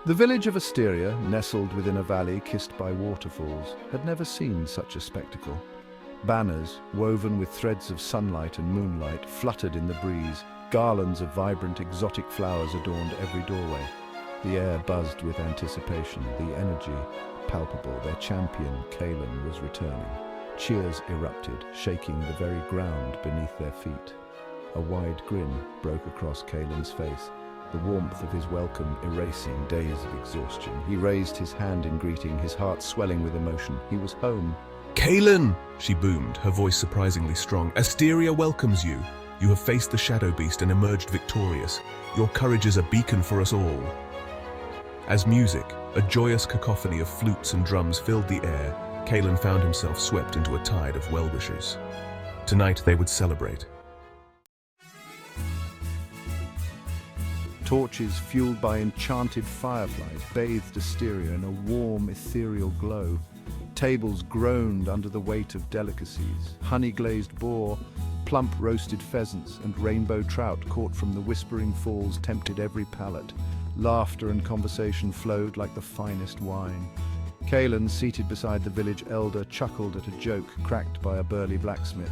The village of Asteria, nestled within a valley kissed by waterfalls, had never seen such a spectacle. Banners, woven with threads of sunlight and moonlight, fluttered in the breeze. Garlands of vibrant, exotic flowers adorned every doorway. The air buzzed with anticipation, the energy palpable. Their champion, Kalen, was returning. Cheers erupted, shaking the very ground beneath their feet. A wide grin broke across Kalen's face, the warmth of his welcome erasing days of exhaustion. He raised his hand in greeting, his heart swelling with emotion. He was home. "Kalen!" she boomed, her voice surprisingly strong. "Asteria welcomes you. You have faced the Shadow Beast and emerged victorious. Your courage is a beacon for us all." As music, a joyous cacophony of flutes and drums filled the air, Kalen found himself swept into a tide of well-wishers. Tonight they would celebrate. Torches fueled by enchanted fireflies bathed Asteria in a warm, ethereal glow. Tables groaned under the weight of delicacies. Honey-glazed boar, plump roasted pheasants, and rainbow trout caught from the whispering falls tempted every palate. Laughter and conversation flowed like the finest wine. Kalen, seated beside the village elder, chuckled at a joke cracked by a burly blacksmith.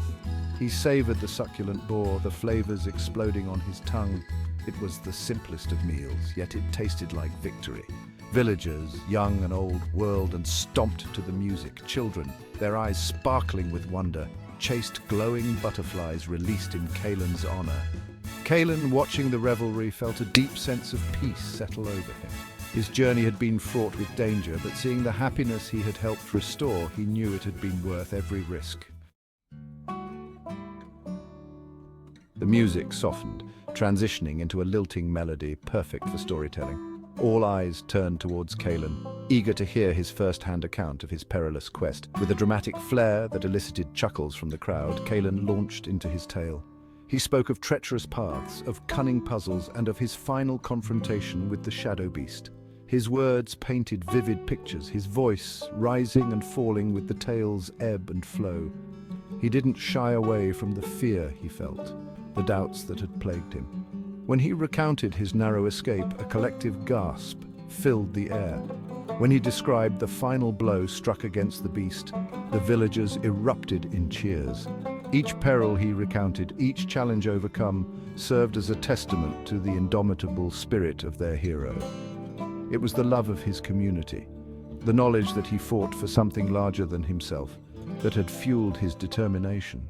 He savored the succulent boar, the flavors exploding on his tongue. It was the simplest of meals, yet it tasted like victory. Villagers, young and old, whirled and stomped to the music. Children, their eyes sparkling with wonder, chased glowing butterflies released in Kalen's honor. Kalen, watching the revelry, felt a deep sense of peace settle over him. His journey had been fraught with danger, but seeing the happiness he had helped restore, he knew it had been worth every risk. The music softened, transitioning into a lilting melody perfect for storytelling. All eyes turned towards Kalen, eager to hear his first-hand account of his perilous quest. With a dramatic flair that elicited chuckles from the crowd, Kalen launched into his tale. He spoke of treacherous paths, of cunning puzzles, and of his final confrontation with the Shadow Beast. His words painted vivid pictures, his voice rising and falling with the tale's ebb and flow. He didn't shy away from the fear he felt, the doubts that had plagued him. When he recounted his narrow escape, a collective gasp filled the air. When he described the final blow struck against the beast, the villagers erupted in cheers. Each peril he recounted, each challenge overcome, served as a testament to the indomitable spirit of their hero. It was the love of his community, the knowledge that he fought for something larger than himself, that had fueled his determination.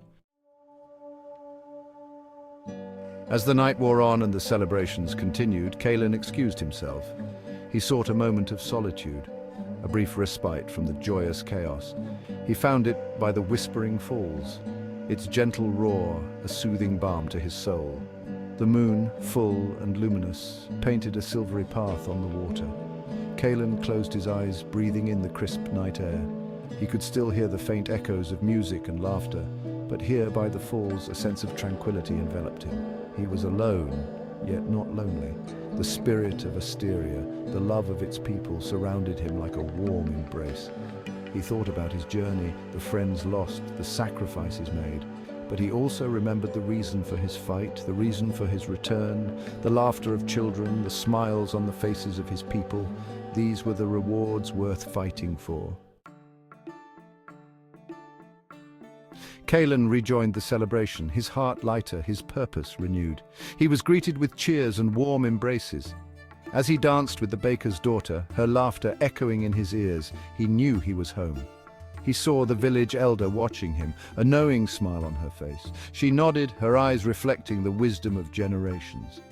As the night wore on and the celebrations continued, Kalen excused himself. He sought a moment of solitude, a brief respite from the joyous chaos. He found it by the whispering falls, its gentle roar a soothing balm to his soul. The moon, full and luminous, painted a silvery path on the water. Kalen closed his eyes, breathing in the crisp night air. He could still hear the faint echoes of music and laughter, but here by the falls a sense of tranquility enveloped him. He was alone, yet not lonely. The spirit of Asteria, the love of its people, surrounded him like a warm embrace. He thought about his journey, the friends lost, the sacrifices made, but he also remembered the reason for his fight, the reason for his return, the laughter of children, the smiles on the faces of his people. These were the rewards worth fighting for. Kalen rejoined the celebration, his heart lighter, his purpose renewed. He was greeted with cheers and warm embraces. As he danced with the baker's daughter, her laughter echoing in his ears, he knew he was home. He saw the village elder watching him, a knowing smile on her face. She nodded, her eyes reflecting the wisdom of generations.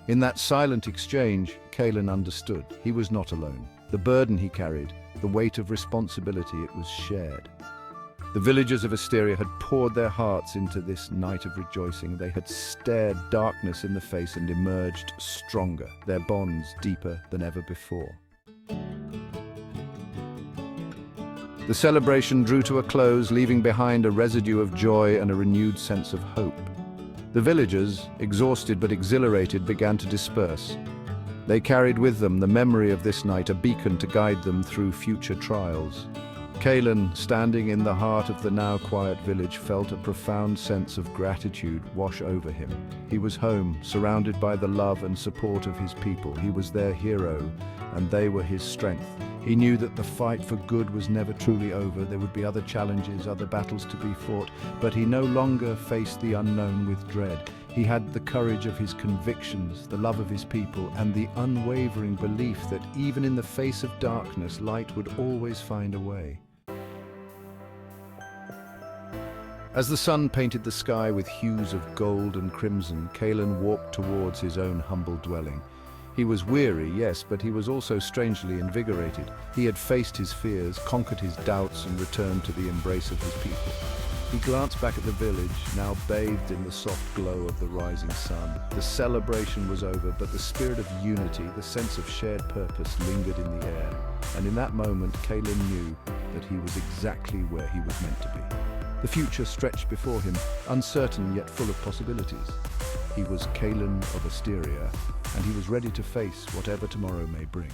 In that silent exchange, Kalen understood. He was not alone. The burden he carried, the weight of responsibility, it was shared. The villagers of Asteria had poured their hearts into this night of rejoicing. They had stared darkness in the face and emerged stronger, their bonds deeper than ever before. The celebration drew to a close, leaving behind a residue of joy and a renewed sense of hope. The villagers, exhausted but exhilarated, began to disperse. They carried with them the memory of this night, a beacon to guide them through future trials. Kalen, standing in the heart of the now quiet village, felt a profound sense of gratitude wash over him. He was home, surrounded by the love and support of his people. He was their hero, and they were his strength. He knew that the fight for good was never truly over. There would be other challenges, other battles to be fought, but he no longer faced the unknown with dread. He had the courage of his convictions, the love of his people, and the unwavering belief that even in the face of darkness, light would always find a way. As the sun painted the sky with hues of gold and crimson, Kalen walked towards his own humble dwelling. He was weary, yes, but he was also strangely invigorated. He had faced his fears, conquered his doubts, and returned to the embrace of his people. He glanced back at the village, now bathed in the soft glow of the rising sun. The celebration was over, but the spirit of unity, the sense of shared purpose, lingered in the air. And in that moment, Kalen knew that he was exactly where he was meant to be. The future stretched before him, uncertain yet full of possibilities. He was Kalen of Asteria, and he was ready to face whatever tomorrow may bring.